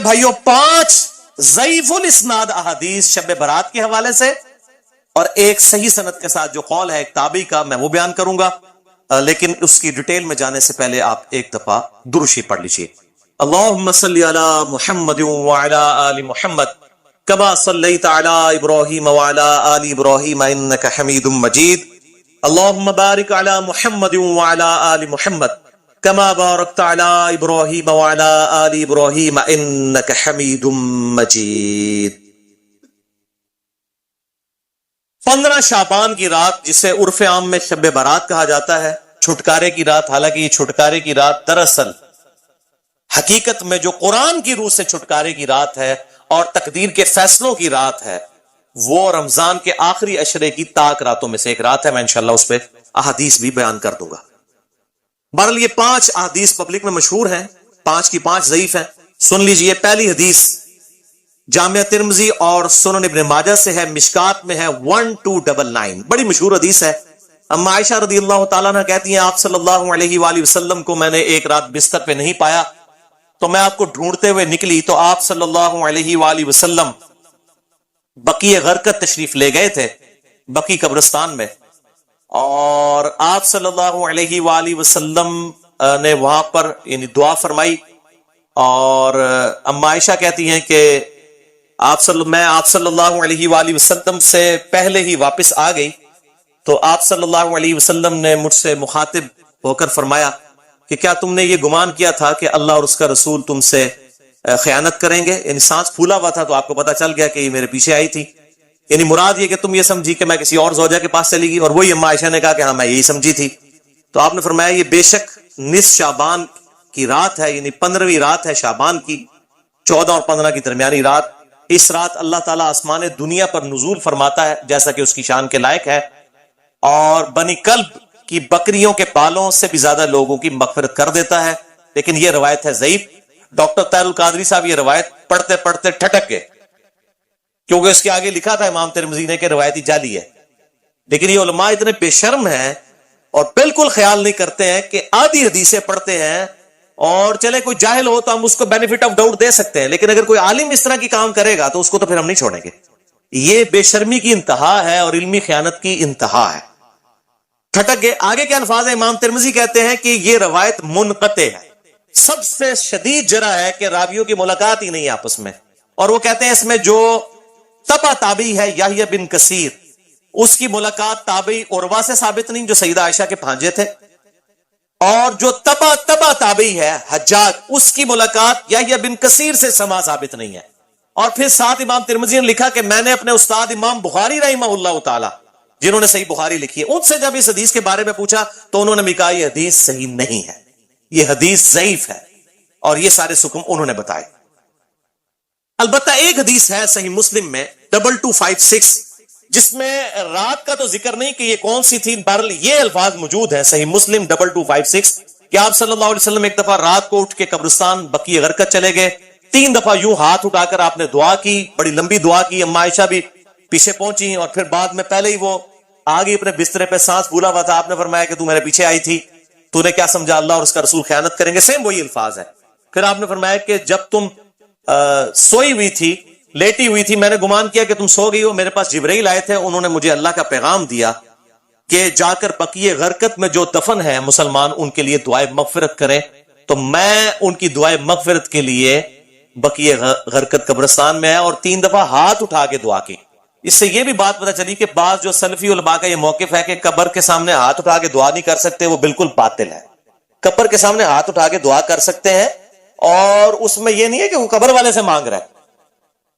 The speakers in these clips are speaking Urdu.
بھائیوں 5 ضعیف الاسناد احادیث شب برات کے حوالے سے اور ایک صحیح سند کے ساتھ جو قول ہے ایک تابعی کا، میں وہ بیان کروں گا، لیکن اس کی ڈیٹیل میں جانے سے پہلے آپ ایک دفعہ درود شریف پڑھ لیجیے۔ اللہم صلی علی محمد وعلی آل محمد کما صلیت علی ابراہیم وعلی آل ابراہیم انک حمید مجید، اللہم بارک علی محمد وعلی آل محمد کما بارکت علی ابراہیم وعلی آل ابراہیم انک حمید مجید۔ 15 شعبان کی رات، جسے عرف عام میں شب برات کہا جاتا ہے، چھٹکارے کی رات، حالانکہ یہ چھٹکارے کی رات دراصل حقیقت میں جو قرآن کی روح سے چھٹکارے کی رات ہے اور تقدیر کے فیصلوں کی رات ہے، وہ رمضان کے آخری عشرے کی طاق راتوں میں سے ایک رات ہے۔ میں انشاءاللہ اس پہ احادیث بھی بیان کر دوں گا۔ بہرحال یہ 5 احادیث پبلک میں مشہور ہیں، 5 کی 5 ضعیف ہیں۔ سن لیجئے، پہلی حدیث جامعہ ترمذی اور سنن ابن ماجہ سے ہے، مشکات میں ہے 1299، بڑی مشہور حدیث ہے۔ اما عائشہ رضی اللہ تعالیٰ عنہ کہتی ہیں آپ صلی اللہ علیہ وآلہ وسلم کو میں نے ایک رات بستر پہ نہیں پایا تو میں آپ کو ڈھونڈتے ہوئے نکلی تو آپ صلی اللہ علیہ وآلہ وسلم بقیع غرقد تشریف لے گئے تھے، بقیع قبرستان میں، اور آپ صلی اللہ علیہ وآلہ وسلم نے وہاں پر یعنی دعا فرمائی، اور اما عائشہ کہتی ہیں کہ میں آپ صلی اللہ علیہ وآلہ وسلم سے پہلے ہی واپس آ گئی تو آپ صلی اللہ علیہ وسلم نے مجھ سے مخاطب ہو کر فرمایا کہ کیا تم نے یہ گمان کیا تھا کہ اللہ اور اس کا رسول تم سے خیانت کریں گے؟ یعنی سانس پھولا ہوا تھا تو آپ کو پتا چل گیا کہ یہ میرے پیچھے آئی تھی، یعنی مراد یہ کہ تم یہ سمجھی کہ میں کسی اور زوجہ کے پاس چلی گئی، اور وہی اما عائشہ نے کہا کہ ہاں میں یہی سمجھی تھی۔ تو آپ نے فرمایا یہ بے شک نصف شعبان کی رات ہے، یعنی 15ویں رات ہے شعبان کی، 14 اور 15 کی درمیانی رات۔ اس رات اللہ تعالیٰ آسمان دنیا پر نزول فرماتا ہے جیسا کہ اس کی شان کے لائق ہے، اور بنی کلب کی بکریوں کے بالوں سے بھی زیادہ لوگوں کی مغفرت کر دیتا ہے، لیکن یہ روایت ہے ضعیف۔ ڈاکٹر طاہر القادری صاحب یہ روایت پڑھتے پڑھتے ٹھٹک گئے، کیونکہ اس کے آگے لکھا تھا امام ترمذی نے کہ روایتی جعلی ہے، لیکن یہ علماء اتنے بے شرم ہیں اور بالکل خیال نہیں کرتے ہیں کہ آدھی حدیثیں پڑھتے ہیں، اور چلے کوئی جاہل ہو تو ہم اس کو بینیفٹ آف ڈاؤٹ دے سکتے ہیں، لیکن اگر کوئی عالم اس طرح کی کام کرے گا تو اس کو تو پھر ہم نہیں چھوڑیں گے۔ یہ بے شرمی کی انتہا ہے اور علمی خیانت کی انتہا ہے۔ ٹھٹک گئے۔ آگے کے الفاظ ہیں، امام ترمذی کہتے ہیں کہ یہ روایت منقطع ہے، سب سے شدید جرح ہے کہ راویوں کی ملاقات ہی نہیں آپس میں، اور وہ کہتے ہیں اس میں جو تبع تابعی ہے یحییٰ بن کثیر، اس کی ملاقات تابعی عروہ سے ثابت نہیں جو سیدہ عائشہ کے بھانجے تھے، اور جو تبع تابعی ہے حجاج، اس کی ملاقات یحییٰ بن کثیر سے سما ثابت نہیں ہے۔ اور پھر ساتھ امام ترمذی نے لکھا کہ میں نے اپنے استاد امام بخاری رحمہ اللہ تعالی، جنہوں نے صحیح بخاری لکھی ہے، ان سے جب اس حدیث کے بارے میں پوچھا تو انہوں نے بھی کہا یہ حدیث صحیح نہیں ہے، یہ حدیث ضعیف ہے، اور یہ سارے حکم انہوں نے بتائے۔ البتہ ایک حدیث ہے صحیح مسلم میں 2256 جس میں رات کا تو ذکر نہیں کہ یہ کون سی تھی، بہرحال یہ الفاظ موجود ہیں صحیح مسلم 2256 کہ آپ صلی اللہ علیہ وسلم ایک دفعہ رات کو اٹھ کے قبرستان بقیع غرقد چلے گئے، 3 دفعہ یوں ہاتھ اٹھا کر آپ نے دعا کی، بڑی لمبی دعا کی، اما عائشہ بھی پیچھے پہنچی، اور پھر بعد میں پہلے ہی وہ آگے اپنے بسترے پہ سانس پھولا ہوا تھا، آپ نے فرمایا کہ تو میرے پیچھے آئی تھی، تو نے کیا سمجھا اللہ اور اس کا رسول خیانت کریں گے؟ سیم وہی الفاظ ہے۔ پھر آپ نے فرمایا کہ جب تم سوئی ہوئی تھی، لیٹی ہوئی تھی، میں نے گمان کیا کہ تم سو گئی ہو، میرے پاس جبرائیل آئے تھے، انہوں نے مجھے اللہ کا پیغام دیا کہ جا کر بقیع غرقد میں جو دفن ہے مسلمان ان کے لیے دعائے مغفرت کریں، تو میں ان کی دعائے مغفرت کے لیے بقیع غرقد قبرستان میں ہے، اور 3 دفعہ ہاتھ اٹھا کے دعا کی۔ اس سے یہ بھی بات پتہ چلی کہ بعض جو سلفی علماء کا یہ موقف ہے کہ قبر کے سامنے ہاتھ اٹھا کے دعا نہیں کر سکتے، وہ بالکل باطل ہے۔ قبر کے سامنے ہاتھ اٹھا کے دعا کر سکتے ہیں، اور اس میں یہ نہیں ہے کہ وہ قبر والے سے مانگ رہا ہے،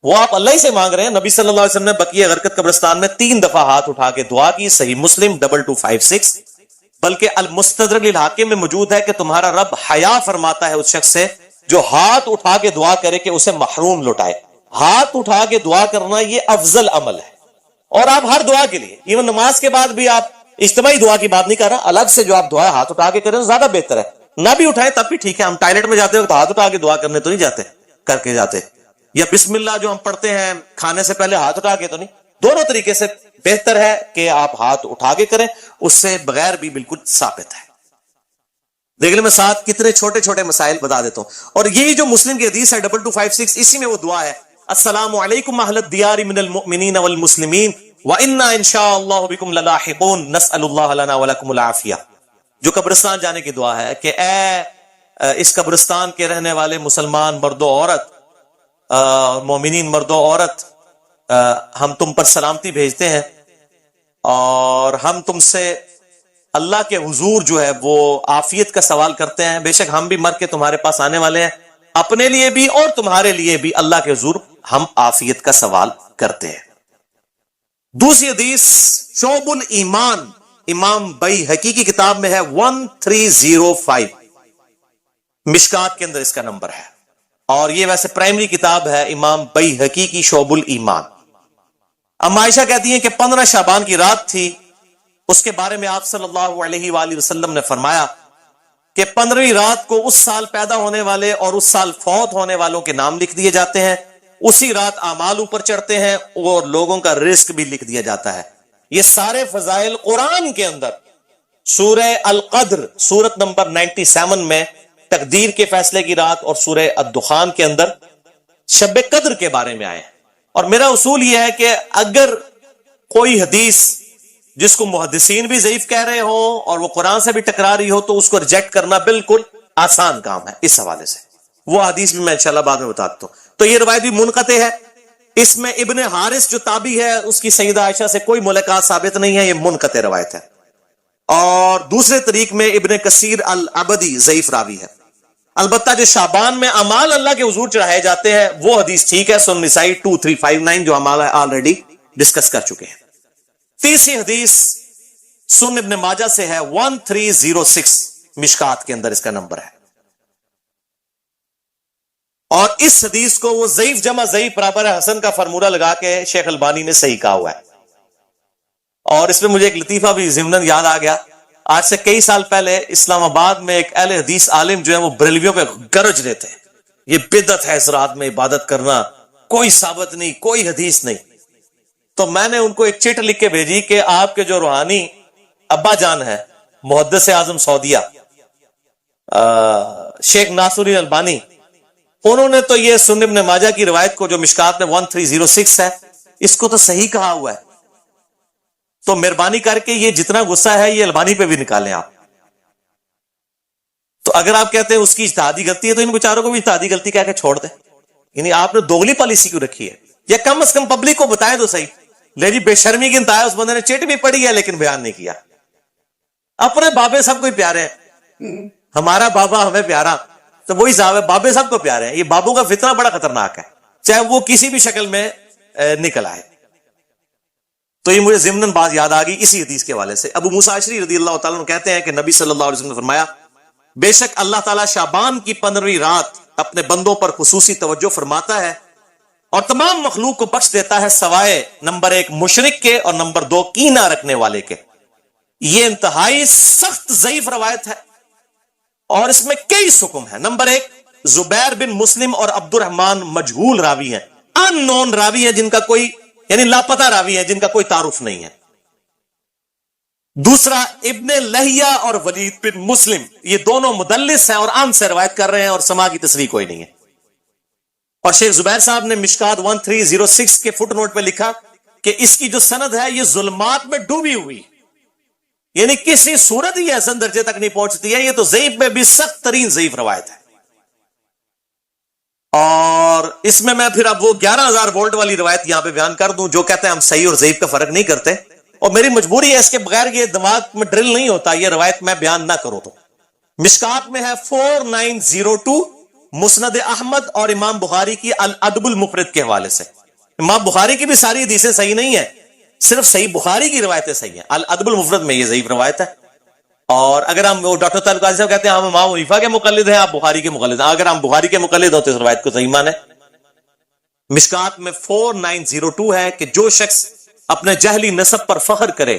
وہ آپ اللہ ہی سے مانگ رہے ہیں۔ نبی صلی اللہ علیہ وسلم نے بقیع غرقد قبرستان میں 3 دفعہ ہاتھ اٹھا کے دعا کی، صحیح مسلم 2256۔ بلکہ المستدرک للحاکم میں موجود ہے کہ تمہارا رب حیا فرماتا ہے اس شخص سے جو ہاتھ اٹھا کے دعا کرے کہ اسے محروم لوٹائے۔ ہاتھ اٹھا کے دعا کرنا یہ افضل عمل ہے، اور آپ ہر دعا کے لیے، ایون نماز کے بعد بھی آپ اجتماعی دعا کی بات نہیں کر رہا، الگ سے جو آپ دعا ہاتھ اٹھا کے کریں زیادہ بہتر ہے، نہ بھی اٹھائیں تب بھی ٹھیک ہے۔ ہم ٹائلٹ میں جاتے ہو تو ہاتھ اٹھا کے دعا کرنے تو نہیں جاتے، کر کے جاتے، یا بسم اللہ جو ہم پڑھتے ہیں کھانے سے پہلے ہاتھ اٹھا کے تو نہیں، دونوں طریقے سے بہتر ہے کہ آپ ہاتھ اٹھا کے کریں، اس سے بغیر بھی بالکل ثابت ہے۔ دیکھ لیں میں ساتھ کتنے چھوٹے چھوٹے مسائل بتا دیتا ہوں. اور یہی جو مسلم کی حدیث ہے 2256، اسی میں وہ دعا ہے، السلام علیکم اہل الدیار من المؤمنین والمسلمین وَإِنَّا إِن شَاءَ اللَّهُ بِكُمْ لَلَاحِقُونَ نَسْأَلُ اللَّهَ لَنَا وَلَكُمُ الْعَافِيَةَ. جو قبرستان جانے کی دعا ہے کہ اے اس قبرستان کے رہنے والے مسلمان مرد و عورت، مومنین مرد و عورت، ہم تم پر سلامتی بھیجتے ہیں اور ہم تم سے اللہ کے حضور جو ہے وہ عافیت کا سوال کرتے ہیں. بے شک ہم بھی مر کے تمہارے پاس آنے والے ہیں، اپنے لیے بھی اور تمہارے لیے بھی اللہ کے حضور ہم عافیت کا سوال کرتے ہیں. دوسری حدیث شعب الایمان، امام بیہقی کی کتاب میں ہے 1305، مشکات کے اندر اس کا نمبر ہے، اور یہ ویسے پرائمری کتاب ہے امام بیہقی کی شعب الایمان. ام عائشہ کہتی ہیں کہ 15 شعبان کی رات تھی، اس کے بارے میں آپ صلی اللہ علیہ وآلہ وسلم نے فرمایا کہ 15ویں رات کو اس سال پیدا ہونے والے اور اس سال فوت ہونے والوں کے نام لکھ دیے جاتے ہیں، اسی رات اعمال اوپر چڑھتے ہیں اور لوگوں کا رزق بھی لکھ دیا جاتا ہے. یہ سارے فضائل قرآن کے اندر سورہ القدر سورت نمبر 97 میں تقدیر کے فیصلے کی رات اور سورہ الدخان کے اندر شب قدر کے بارے میں آئے ہیں. اور میرا اصول یہ ہے کہ اگر کوئی حدیث جس کو محدثین بھی ضعیف کہہ رہے ہوں اور وہ قرآن سے بھی ٹکرا رہی ہو تو اس کو ریجیکٹ کرنا بالکل آسان کام ہے. اس حوالے سے وہ حدیث بھی میں انشاءاللہ بعد میں بتاتا ہوں. تو یہ روایت بھی منقطع ہے، اس میں ابن حارث جو تابعی ہے اس کی سیدہ عائشہ سے کوئی ملاقات ثابت نہیں ہے، یہ منقطع روایت ہے. اور دوسرے طریق میں ابن کثیر العبدی ضعیف راوی ہے. البتہ جو شعبان میں اعمال اللہ کے حضور چڑھائے جاتے ہیں وہ حدیث ٹھیک ہے، سنن نسائی 2359 جو ہم آلریڈی ڈسکس کر چکے ہیں. تیسری حدیث سنن ابن ماجہ سے ہے 1306، مشکات کے اندر اس کا نمبر ہے. اور اس حدیث کو وہ ضعیف جمع ضعیف برابر ہے حسن کا فارمولہ لگا کے شیخ البانی نے صحیح کہا ہوا ہے. اور اس میں مجھے ایک لطیفہ بھی ضمناً یاد آ گیا. آج سے کئی سال پہلے اسلام آباد میں ایک اہل حدیث عالم جو ہے وہ بریلویوں پہ گرج رہے تھے، یہ بدعت ہے اس رات میں عبادت کرنا، کوئی ثابت نہیں، کوئی حدیث نہیں. تو میں نے ان کو ایک چٹ لکھ کے بھیجی کہ آپ کے جو روحانی ابا جان ہے محدث اعظم سعودیہ شیخ ناصرالدین البانی، انہوں نے تو یہ سنن ابن ماجہ کی روایت کو جو مشکات میں 1306 ہے اس کو تو صحیح کہا ہوا ہے. تو مہربانی کر کے یہ جتنا غصہ ہے یہ البانی پہ بھی نکالیں آپ. تو اگر آپ کہتے ہیں اس کی اجتہادی غلطی ہے تو ان بیچاروں کو بھی اجتہادی غلطی کہہ کے چھوڑ دیں. یعنی آپ نے دوگلی پالیسی کیوں رکھی ہے؟ یا کم از کم پبلک کو بتائیں تو صحیح. لے جی بے شرمی کی انتہا ہے، اس بندے نے چٹ بھی پڑھی ہے لیکن بیان نہیں کیا. اپنے بابے سب کو پیارے ہیں، ہمارا بابا ہمیں پیارا تو وہی صاحب ہے، بابے سب کو پیارے ہیں. یہ بابوں کا فتنہ بڑا خطرناک ہے، چاہے وہ کسی بھی شکل میں نکل آئے. تو یہ مجھے ضمناً بات یاد آ گئی اسی حدیث کے حوالے سے. ابو موسیٰ اشعری رضی اللہ تعالیٰ عنہ کہتے ہیں کہ نبی صلی اللہ علیہ وسلم نے فرمایا بے شک اللہ تعالیٰ شعبان کی 15ویں رات اپنے بندوں پر خصوصی توجہ فرماتا ہے اور تمام مخلوق کو بخش دیتا ہے سوائے نمبر 1 مشرک کے اور نمبر 2 کینہ رکھنے والے کے. یہ انتہائی سخت ضعیف روایت ہے اور اس میں کئی سکم ہیں. نمبر 1 زبیر بن مسلم اور عبد الرحمن مجہول راوی ہیں، ان نون راوی ہیں، جن کا کوئی یعنی لاپتہ راوی ہیں، جن کا کوئی تعارف نہیں ہے. دوسرا ابن لہیہ اور ولید بن مسلم، یہ دونوں مدلس ہیں اور ان سے روایت کر رہے ہیں اور سما کی تصریح کوئی نہیں ہے. اور شیخ زبیر صاحب نے مشکات 1306 کے فٹ نوٹ پہ لکھا کہ اس کی جو سند ہے یہ ظلمات میں ڈوبی ہوئی، یعنی کسی صورت ہی حسن درجے تک نہیں پہنچتی ہے. یہ تو ضعیف میں بھی سخت ترین ضعیف روایت ہے. اور اس میں پھر اب وہ 11,000 وولٹ والی روایت یہاں پہ بیان کر دوں جو کہتے ہیں ہم صحیح اور ضعیف کا فرق نہیں کرتے، اور میری مجبوری ہے، اس کے بغیر یہ دماغ میں ڈرل نہیں ہوتا یہ روایت میں بیان نہ کروں. تو مشکات میں ہے 4902 مسند احمد اور امام بخاری کی الادب المفرد کے حوالے سے. امام بخاری کی بھی ساری حدیثیں صحیح نہیں ہیں، صرف صحیح بخاری کی روایتیں صحیح ہیں. الادب المفرد میں یہ ضعیف روایت ہے. اور اگر ہم ڈاکٹر طارق قاضی صاحب کہتے ہیں ہم امام حنیفہ کے مقلد ہیں، آپ بخاری کے مقلد ہیں، اگر ہم بخاری کے مقلد ہوتے اس روایت کو صحیح مانے. مشکات میں 4902 ہے کہ جو شخص اپنے جہلی نسب پر فخر کرے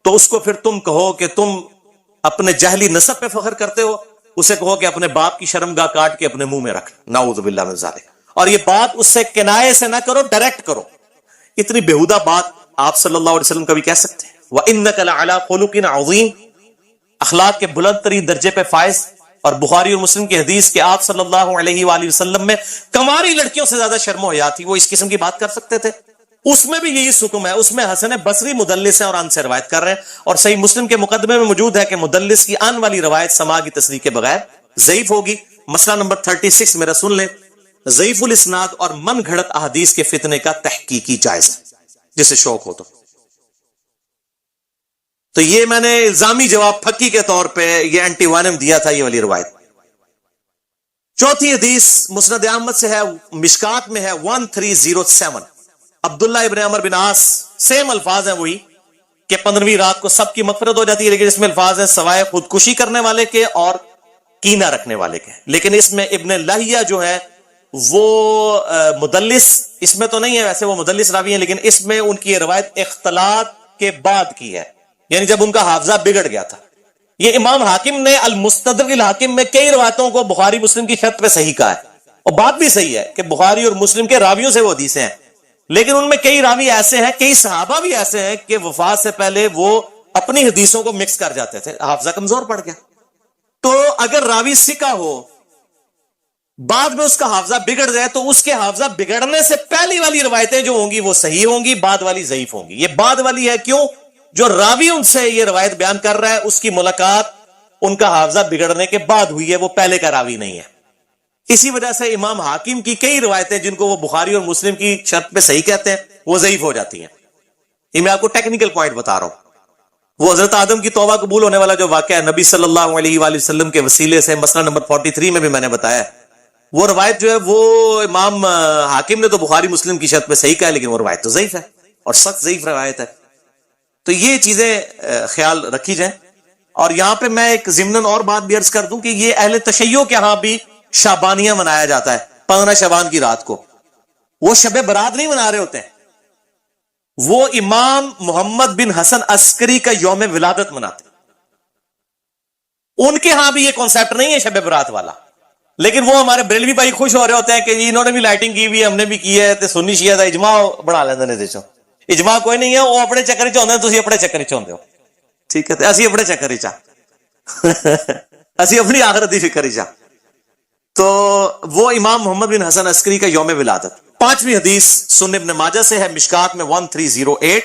تو اس کو پھر تم کہو کہ تم اپنے جہلی نسب پہ فخر کرتے ہو، اسے کہو کہ اپنے باپ کی شرمگاہ کاٹ کے اپنے منہ میں رکھ، نعوذ باللہ من ذالک. اور یہ بات اس سے کنایے سے نہ کرو، ڈائریکٹ کرو. اتنی بیہودہ بات آپ صلی اللہ علیہ وسلم کبھی کہہ سکتے ہیں؟ وَإِنَّكَ لَعَلَىٰ خُلُقٍ عَظِيمٍ، اخلاق کے بلند ترین درجے پہ فائز، اور بخاری اور مسلم کی حدیث کہ آپ صلی اللہ علیہ وآلہ وسلم میں کنواری لڑکیوں سے زیادہ شرم و حیا تھی، وہ اس قسم کی بات کر سکتے تھے؟ اس میں بھی یہی حکم ہے، اس میں حسن بصری مدلس ہیں اور ان سے روایت کر رہے ہیں، اور صحیح مسلم کے مقدمے میں موجود ہے کہ مدلس کی ان والی روایت سماع کی تصدیق کے بغیر ضعیف ہوگی۔ مسئلہ نمبر 36 میرا سن لیں، ضعیف الاسناد اور من گھڑت احادیث کے فتنے کا تحقیقی جائزہ، جسے شوق ہو تو یہ میں نے الزامی جواب پھکی کے طور پہ یہ اینٹی وانم دیا تھا، یہ والی روایت۔ چوتھی حدیث مسند احمد سے ہے، مشکات میں ہے 1307، عبداللہ ابن عمر بن عاص، سیم الفاظ ہیں وہی کہ 15ویں رات کو سب کی مغفرت ہو جاتی ہے، لیکن اس میں الفاظ ہیں سوائے خودکشی کرنے والے کے اور کینہ رکھنے والے کے۔ لیکن اس میں ابن لہیہ جو ہے وہ مدلس، اس میں تو نہیں ہے، ویسے وہ مدلس راوی ہیں، لیکن اس میں ان کی یہ روایت اختلاط کے بعد کی ہے، یعنی جب ان کا حافظہ بگڑ گیا تھا۔ یہ امام حاکم نے المستدرک الحاکم میں کئی روایتوں کو بخاری مسلم کی شرط پہ صحیح کہا ہے، اور بات بھی صحیح ہے کہ بخاری اور مسلم کے راویوں سے وہ حدیثیں ہیں، لیکن ان میں کئی راوی ایسے ہیں، کئی صحابہ بھی ایسے ہیں کہ وفات سے پہلے وہ اپنی حدیثوں کو مکس کر جاتے تھے، حافظہ کمزور پڑ گیا۔ تو اگر راوی ثقہ ہو، بعد میں اس کا حافظہ بگڑ جائے، تو اس کے حافظہ بگڑنے سے پہلی والی روایتیں جو ہوں گی وہ صحیح ہوں گی، بعد والی ضعیف ہوں گی۔ یہ بعد والی ہے کیوں؟ جو راوی ان سے یہ روایت بیان کر رہا ہے اس کی ملاقات ان کا حافظہ بگڑنے کے بعد ہوئی ہے، وہ پہلے کا راوی نہیں ہے۔ اسی وجہ سے امام حاکم کی کئی روایتیں جن کو وہ بخاری اور مسلم کی شرط پہ صحیح کہتے ہیں وہ ضعیف ہو جاتی ہیں۔ یہ میں آپ کو ٹیکنیکل پوائنٹ بتا رہا ہوں۔ وہ حضرت آدم کی توبہ قبول ہونے والا جو واقعہ ہے نبی صلی اللہ علیہ وآلہ وسلم کے وسیلے سے، مسئلہ نمبر 43 میں بھی میں نے بتایا، وہ روایت جو ہے وہ امام حاکم نے تو بخاری مسلم کی شرط پہ صحیح کہا، لیکن وہ روایت تو ضعیف ہے اور سخت ضعیف روایت ہے۔ تو یہ چیزیں خیال رکھی جائیں۔ اور یہاں پہ میں ایک ضمناً اور بات بھی عرض کر دوں کہ یہ اہل تشیع کے ہاں بھی شعبانیہ منایا جاتا ہے 15 شعبان کی رات کو، وہ شب برات نہیں منا رہے ہوتے ہیں، وہ امام محمد بن حسن عسکری کا یوم ولادت مناتے ہیں۔ ان کے ہاں بھی یہ کانسیپٹ نہیں ہے شب برات والا، لیکن وہ ہمارے بریلوی بھائی خوش ہو رہے ہوتے ہیں کہ انہوں نے بھی لائٹنگ کی ہوئی ہے، ہم نے بھی کی ہے، تے سنی شیعہ دا اجماع بنا لیندے نے۔ دیکھو اجماع کوئی نہیں ہے، وہ اپنے چکر چ ہوندے، تسی اپنے چکر چ ہوندے ہو، ٹھیک ہے؟ تے اسی اپنے چکر چ اسی اپنی آخرت دی فکر چ۔ تو وہ امام محمد بن حسن عسکری کا یوم ولادت۔ پانچویں حدیث سنن ابن ماجہ سے ہے، مشکات میں 1308،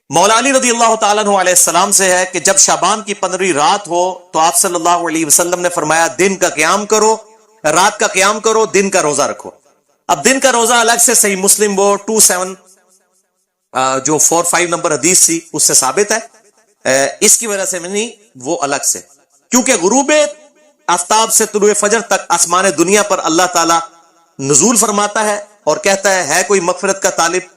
مولا علی رضی اللہ تعالیٰ عنہ علیہ السلام سے ہے کہ جب شعبان کی 15ویں رات ہو تو آپ صلی اللہ علیہ وسلم نے فرمایا دن کا قیام کرو، رات کا قیام کرو، دن کا روزہ رکھو۔ اب دن کا روزہ الگ سے صحیح مسلم وہ 27 جو 45 نمبر حدیث تھی اس سے ثابت ہے، اس کی وجہ سے میں نہیں، وہ الگ سے، کیونکہ غروب آفتاب سے طلوع فجر تک آسمان دنیا پر اللہ تعالی نزول فرماتا ہے اور کہتا ہے کوئی مغفرت کا طالب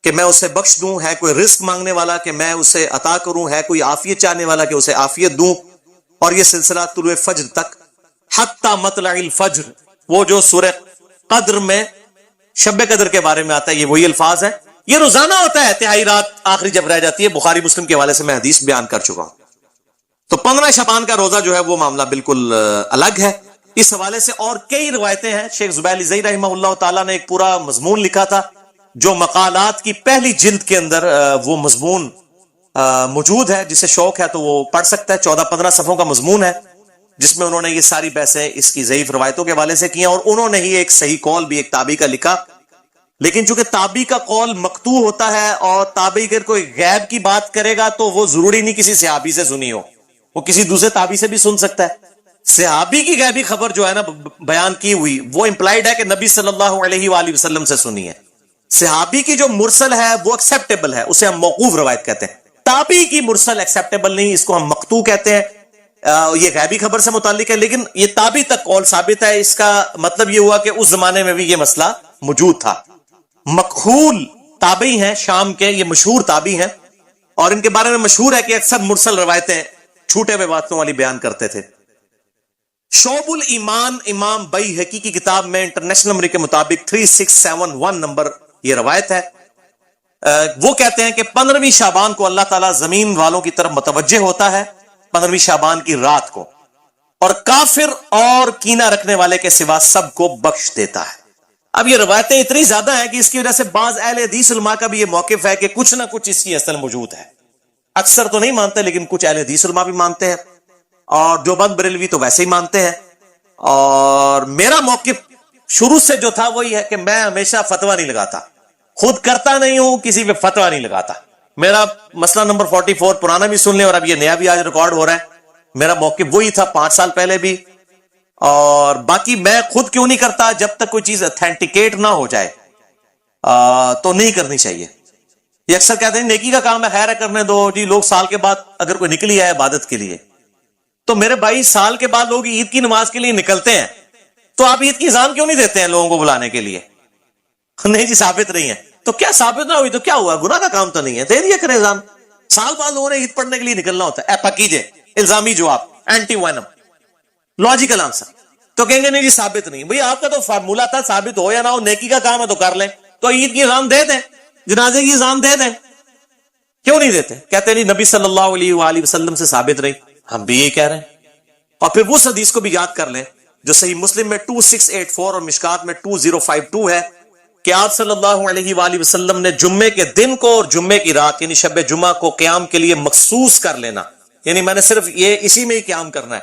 کہ میں اسے بخش دوں، ہے کوئی رزق مانگنے والا کہ میں اسے عطا کروں، ہے کوئی عافیت چاہنے والا کہ اسے عافیت دوں، اور یہ سلسلہ طلوع فجر تک حتی مطلع الفجر، وہ جو سورہ قدر میں شب قدر کے بارے میں آتا ہے، یہ وہی الفاظ ہیں۔ یہ روزانہ ہوتا ہے، تہائی رات آخری جب رہ جاتی ہے، بخاری مسلم کے حوالے سے میں حدیث بیان کر چکا ہوں۔ تو 15 شعبان کا روزہ جو ہے وہ معاملہ بالکل الگ ہے۔ اس حوالے سے اور کئی روایتیں ہیں، شیخ زبیر علی رحمہ اللہ تعالیٰ نے ایک پورا مضمون لکھا تھا جو مقالات کی پہلی جلد کے اندر وہ مضمون موجود ہے، جسے شوق ہے تو وہ پڑھ سکتا ہے، 14-15 صفحوں کا مضمون ہے جس میں انہوں نے یہ ساری بحثیں اس کی ضعیف روایتوں کے حوالے سے کی ہیں، اور انہوں نے ہی ایک صحیح قول بھی ایک تابعی کا لکھا، لیکن چونکہ تابعی کا قول مقطوع ہوتا ہے اور تابعی اگر کوئی غیب کی بات کرے گا تو وہ ضروری نہیں کسی صحابی سے سنی ہو، وہ کسی دوسرے تابعی سے بھی سن سکتا ہے۔ صحابی کی غیبی خبر جو ہے نا بیان کی ہوئی وہ امپلائڈ ہے کہ نبی صلی اللہ علیہ وآلہ وسلم سے سنی ہے۔ صحابی کی جو مرسل ہے وہ ایکسیپٹیبل ہے، اسے ہم موقوف روایت کہتے ہیں۔ تابعی کی مرسل ایکسیپٹیبل نہیں، اس کو ہم مقطوع کہتے ہیں، یہ غیبی خبر سے متعلق ہے، لیکن یہ تابعی تک قول ثابت ہے۔ اس کا مطلب یہ ہوا کہ اس زمانے میں بھی یہ مسئلہ موجود تھا۔ مکحول تابعی ہیں شام کے، یہ مشہور تابعی ہیں، اور ان کے بارے میں مشہور ہے کہ اکثر مرسل روایتیں چھوٹے ہوئے باتوں والی بیان کرتے تھے۔ شعب الایمان امام بیہقی کی کتاب میں انٹرنیشنل نمبر کے مطابق 3671 نمبر یہ روایت ہے۔ وہ کہتے ہیں کہ 15ویں شعبان کو اللہ تعالیٰ زمین والوں کی طرف متوجہ ہوتا ہے، 15ویں شعبان کی رات کو، اور کافر اور کینہ رکھنے والے کے سوا سب کو بخش دیتا ہے۔ اب یہ روایتیں اتنی زیادہ ہیں کہ اس کی وجہ سے بعض اہل حدیث علماء کا بھی یہ موقف ہے کہ کچھ نہ کچھ اس کی اصل موجود ہے۔ اکثر تو نہیں مانتے لیکن کچھ اہل حدیث علماء بھی مانتے ہیں، اور دیوبند بریلوی تو ویسے ہی مانتے ہیں. اور میرا موقف شروع سے جو تھا وہی ہے کہ میں ہمیشہ فتویٰ نہیں لگاتا، خود کرتا نہیں ہوں، کسی پہ فتویٰ نہیں لگاتا. میرا مسئلہ نمبر 44 پرانا بھی سن لیں اور اب یہ نیا بھی آج ریکارڈ ہو رہا ہے. میرا موقف وہی تھا 5 سال پہلے بھی. اور باقی میں خود کیوں نہیں کرتا، جب تک کوئی چیز اتھینٹیکیٹ نہ ہو جائے تو نہیں کرنی چاہیے. یہ اکثر کہتے ہیں نیکی کا کام ہے، خیر ہے کرنے دو جی. لوگ سال کے بعد اگر کوئی نکلی ہے عبادت کے لیے، تو میرے بھائی سال کے بعد لوگ عید کی نماز کے لیے نکلتے ہیں، تو آپ عید کی اذان کیوں نہیں دیتے ہیں لوگوں کو بلانے کے لیے؟ نہیں جی ثابت نہیں ہے. تو کیا ثابت نہ ہوئی تو کیا ہوا؟ گناہ کا کام تو نہیں ہے، دے دیا کرے اذان. سال بعد لوگوں نے عید پڑھنے کے لیے نکلنا ہوتا ہے. پکیجے الزامی جواب، اینٹی وینم، لاجیکل آنسر. تو کہیں گے نہیں جی ثابت نہیں. بھئی آپ کا تو فارمولا تھا، ثابت ہو یا نہ ہو، نیکی کا کام ہے تو کر لیں. تو عید کی اذان دے دیں، جنازے کی اذان دے دیں. کیوں نہیں دیتے؟ کہتے نہیں نبی صلی اللہ علیہ وآلہ وسلم سے ثابت نہیں. ہم بھی یہی کہہ رہے ہیں. اور پھر اس حدیث کو بھی یاد کر لیں جو صحیح مسلم میں 2684 اور مشکات میں 2052 ہے کہ آپ صلی اللہ علیہ وآلہ وسلم نے جمعے کے دن کو اور جمعے کی رات یعنی شب جمعہ کو قیام کے لیے مخصوص کر لینا، یعنی میں نے صرف یہ اسی میں ہی قیام کرنا ہے،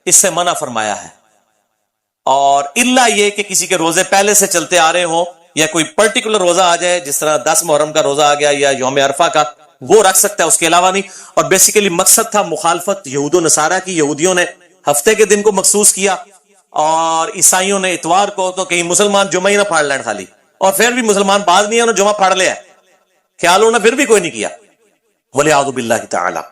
اس سے منع فرمایا ہے. اور الا یہ کہ کسی کے روزے پہلے سے چلتے آ رہے ہوں یا کوئی پرٹیکولر روزہ آ جائے، جس طرح 10 محرم کا روزہ آ گیا یا یوم عرفہ کا، وہ رکھ سکتا ہے، اس کے علاوہ نہیں. اور بیسیکلی مقصد تھا مخالفت یہود و نصارہ کی. یہودیوں نے ہفتے کے دن کو مخصوص کیا اور عیسائیوں نے اتوار کو. تو کہیں مسلمان جمعہ ہی نہ پھاڑ لین خالی، اور پھر بھی مسلمان بعد نہیں ہے انہوں نے جمعہ پھاڑ لیا، خیال ہونا پھر بھی کوئی نہیں کیا. وَلِعَاذُ بِاللَّهِ تَعَالَى.